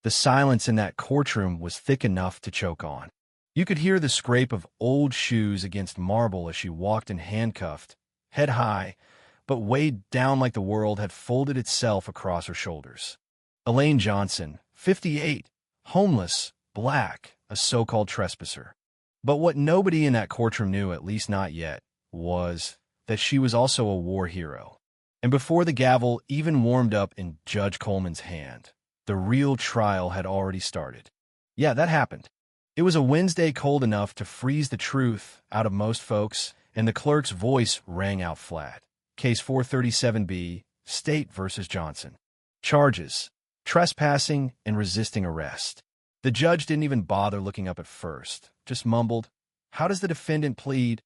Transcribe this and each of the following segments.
The silence in that courtroom was thick enough to choke on. You could hear the scrape of old shoes against marble as she walked in handcuffed, head high, but weighed down like the world had folded itself across her shoulders. Elaine Johnson, 58, homeless, black, a so-called trespasser. But what nobody in that courtroom knew, at least not yet, was that she was also a war hero. And before the gavel even warmed up in Judge Coleman's hand, the real trial had already started. Yeah, that happened. It was a Wednesday cold enough to freeze the truth out of most folks, and the clerk's voice rang out flat. Case 437B, State versus Johnson. Charges: trespassing and resisting arrest. The judge didn't even bother looking up at first, just mumbled, "How does the defendant plead?"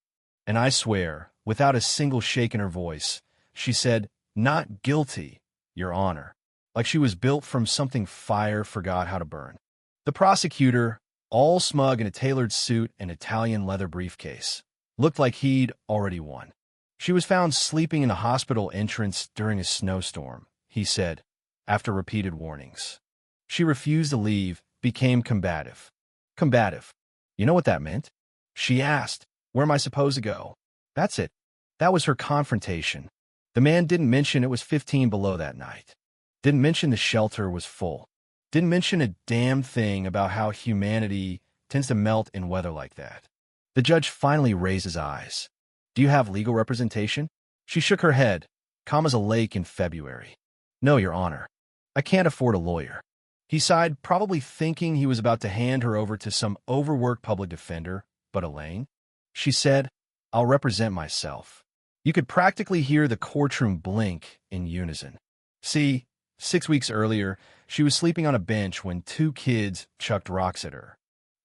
And I swear, without a single shake in her voice, she said, "Not guilty, Your Honor," like she was built from something fire forgot how to burn. The prosecutor, all smug in a tailored suit and Italian leather briefcase, looked like he'd already won. "She was found sleeping in a hospital entrance during a snowstorm," he said, after repeated warnings. "She refused to leave, became combative." Combative. You know what that meant? She asked, "Where am I supposed to go?" That's it. That was her confrontation. The man didn't mention it was 15 below that night. Didn't mention the shelter was full. Didn't mention a damn thing about how humanity tends to melt in weather like that. The judge finally raised his eyes. "Do you have legal representation?" She shook her head, calm as a lake in February. "No, Your Honor. I can't afford a lawyer." He sighed, probably thinking he was about to hand her over to some overworked public defender. But Elaine? She said, "I'll represent myself." You could practically hear the courtroom blink in unison. See, 6 weeks earlier, she was sleeping on a bench when 2 kids chucked rocks at her.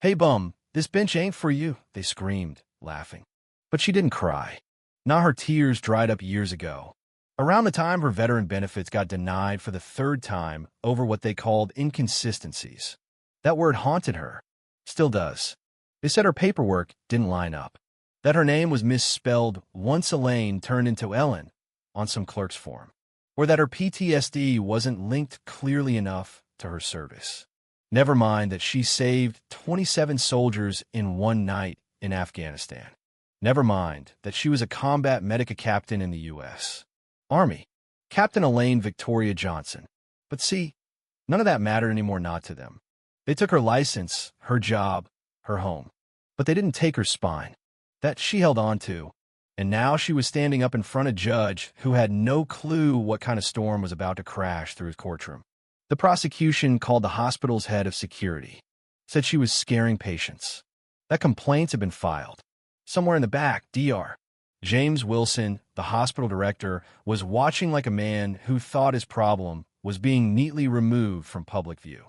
"Hey, bum, this bench ain't for you," they screamed, laughing. But she didn't cry. Not her tears dried up years ago. Around the time her veteran benefits got denied for the 3rd time over what they called inconsistencies. That word haunted her. Still does. They said her paperwork didn't line up. That her name was misspelled once Elaine turned into Ellen on some clerk's form. Or that her PTSD wasn't linked clearly enough to her service. Never mind that she saved 27 soldiers in one night in Afghanistan. Never mind that she was a combat medic captain in the U.S. Army. Captain Elaine Victoria Johnson. But see, none of that mattered anymore, not to them. They took her license, her job, her home. But they didn't take her spine. That she held on to. And now she was standing up in front of a judge who had no clue what kind of storm was about to crash through his courtroom. The prosecution called the hospital's head of security. Said she was scaring patients. That complaints had been filed. Somewhere in the back, Dr. James Wilson, the hospital director, was watching like a man who thought his problem was being neatly removed from public view.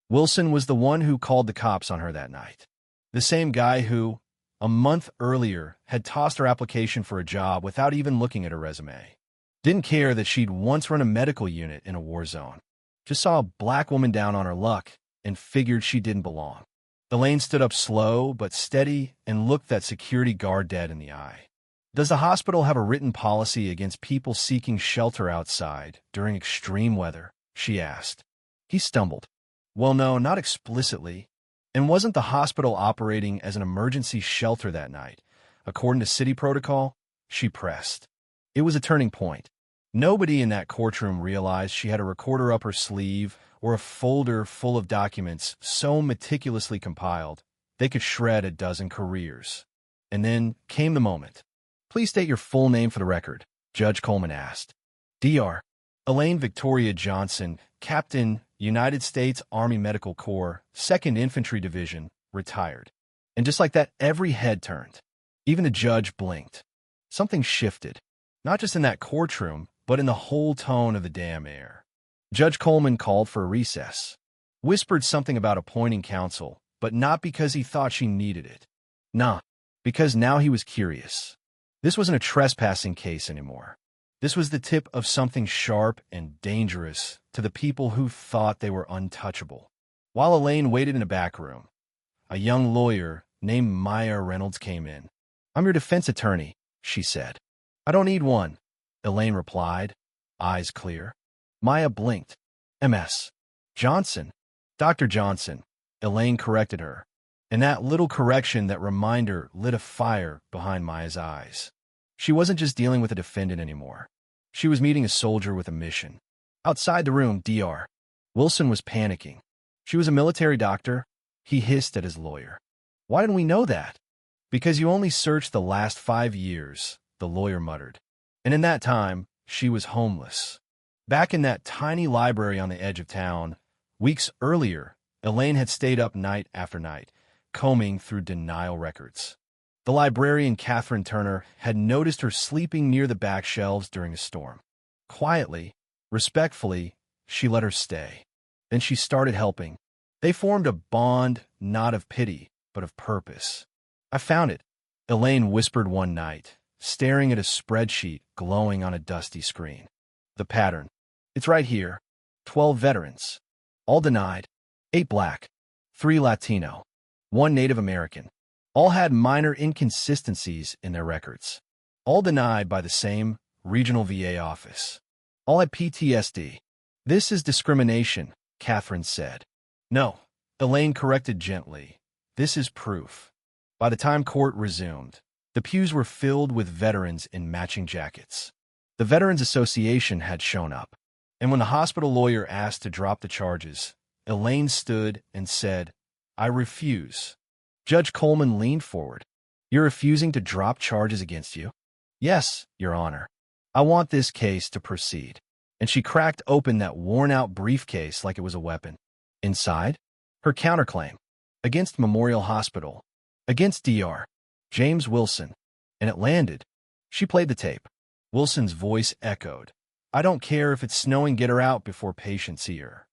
Wilson was the one who called the cops on her that night. The same guy who, a month earlier, had tossed her application for a job without even looking at her resume. Didn't care that she'd once run a medical unit in a war zone. Just saw a black woman down on her luck and figured she didn't belong. Elaine stood up slow but steady and looked that security guard dead in the eye. "Does the hospital have a written policy against people seeking shelter outside during extreme weather?" she asked. He stumbled. "Well, no, not explicitly. And wasn't the hospital operating as an emergency shelter that night, according to city protocol?" She pressed. It was a turning point. Nobody in that courtroom realized she had a recorder up her sleeve or a folder full of documents so meticulously compiled they could shred a dozen careers. And then came the moment. "Please state your full name for the record," Judge Coleman asked. "Dr. Elaine Victoria Johnson, Captain, United States Army Medical Corps, 2nd Infantry Division, retired." And just like that, every head turned. Even the judge blinked. Something shifted, not just in that courtroom, but in the whole tone of the damn air. Judge Coleman called for a recess. Whispered something about appointing counsel, but not because he thought she needed it. Nah, because now he was curious. This wasn't a trespassing case anymore. This was the tip of something sharp and dangerous to the people who thought they were untouchable. While Elaine waited in a back room, a young lawyer named Maya Reynolds came in. "I'm your defense attorney," she said. "I don't need one," Elaine replied, eyes clear. Maya blinked. "MS. Johnson." Dr. Johnson, Elaine corrected her, and that little correction, that reminder, lit a fire behind Maya's eyes. She wasn't just dealing with a defendant anymore. She was meeting a soldier with a mission. Outside the room, Dr. Wilson was panicking. She was a military doctor. He hissed at his lawyer. Why didn't we know that? Because you only searched the last 5 years, the lawyer muttered. And in that time, she was homeless. Back in that tiny library on the edge of town, weeks earlier, Elaine had stayed up night after night, combing through denial records. The librarian, Catherine Turner, had noticed her sleeping near the back shelves during a storm. Quietly, respectfully, she let her stay. Then she started helping. They formed a bond, not of pity, but of purpose. I found it, Elaine whispered one night, staring at a spreadsheet glowing on a dusty screen. The pattern. It's right here. 12 veterans. All denied. 8 black. 3 Latino. 1 Native American. All had minor inconsistencies in their records. All denied by the same regional VA office. All had PTSD. This is discrimination, Catherine said. No, Elaine corrected gently. This is proof. By the time court resumed, the pews were filled with veterans in matching jackets. The Veterans Association had shown up, and when the hospital lawyer asked to drop the charges, Elaine stood and said, "I refuse." Judge Coleman leaned forward. "You're refusing to drop charges against you?" "Yes, Your Honor. I want this case to proceed." And she cracked open that worn-out briefcase like it was a weapon. Inside, her counterclaim. Against Memorial Hospital. Against Dr. James Wilson. And it landed. She played the tape. Wilson's voice echoed. "I don't care if it's snowing, get her out before patients see her.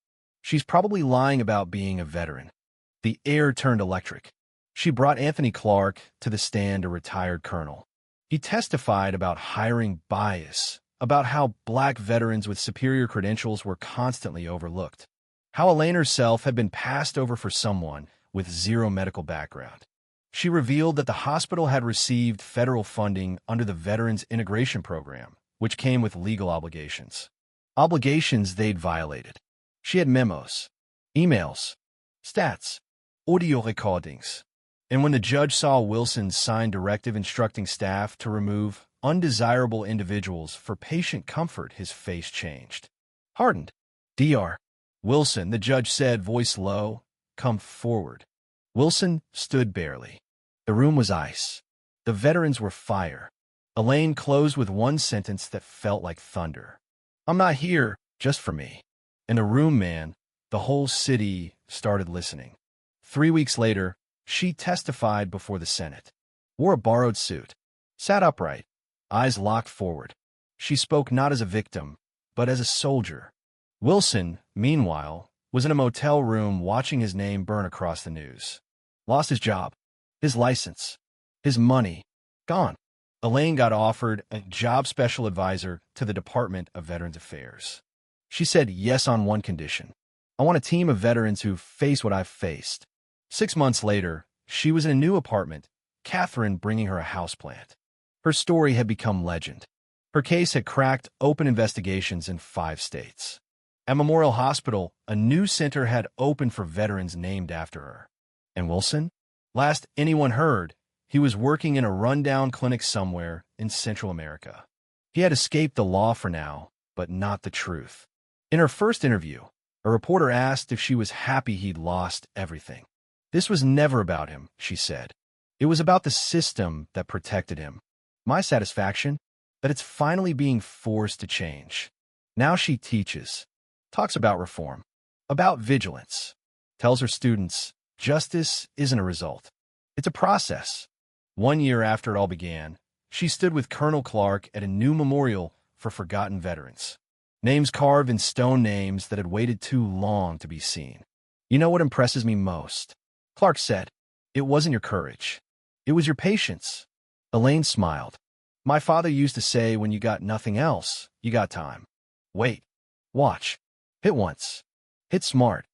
She's probably lying about being a veteran." The air turned electric. She brought Anthony Clark to the stand, a retired colonel. He testified about hiring bias, about how black veterans with superior credentials were constantly overlooked, how Elaine herself had been passed over for someone with zero medical background. She revealed that the hospital had received federal funding under the Veterans Integration Program, which came with legal obligations. Obligations they'd violated. She had memos, emails, stats, audio recordings. And when the judge saw Wilson's signed directive instructing staff to remove undesirable individuals for patient comfort, his face changed. Hardened. "Dr. Wilson," the judge said, voice low, "come forward." Wilson stood barely. The room was ice. The veterans were fire. Elaine closed with one sentence that felt like thunder. "I'm not here just for me." And the room, man, the whole city started listening. 3 weeks later, she testified before the Senate, wore a borrowed suit, sat upright, eyes locked forward. She spoke not as a victim, but as a soldier. Wilson, meanwhile, was in a motel room watching his name burn across the news. Lost his job, his license, his money, gone. Elaine got offered a job special advisor to the Department of Veterans Affairs. She said yes on one condition. "I want a team of veterans who face what I've faced." 6 months later, she was in a new apartment, Catherine bringing her a houseplant. Her story had become legend. Her case had cracked open investigations in 5 states. At Memorial Hospital, a new center had opened for veterans named after her. And Wilson? Last anyone heard, he was working in a rundown clinic somewhere in Central America. He had escaped the law for now, but not the truth. In her first interview, a reporter asked if she was happy he'd lost everything. "This was never about him," she said. "It was about the system that protected him. My satisfaction? That it's finally being forced to change." Now she teaches, talks about reform, about vigilance, tells her students, justice isn't a result. It's a process. 1 year after it all began, she stood with Colonel Clark at a new memorial for forgotten veterans. Names carved in stone, names that had waited too long to be seen. "You know what impresses me most?" Clark said. "It wasn't your courage. It was your patience." Elaine smiled. "My father used to say, when you got nothing else, you got time. Wait. Watch. Hit once. Hit smart."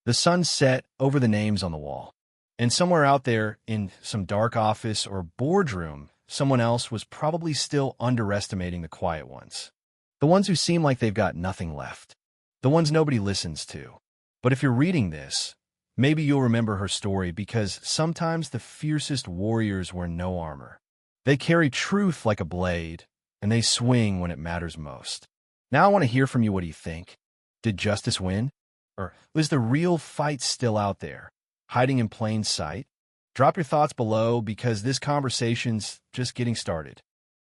The sun set over the names on the wall. And somewhere out there, in some dark office or boardroom, someone else was probably still underestimating the quiet ones. The ones who seem like they've got nothing left. The ones nobody listens to. But if you're reading this, maybe you'll remember her story because sometimes the fiercest warriors wear no armor. They carry truth like a blade, and they swing when it matters most. Now I want to hear from you. What do you think? Did justice win? Or is the real fight still out there, hiding in plain sight? Drop your thoughts below because this conversation's just getting started.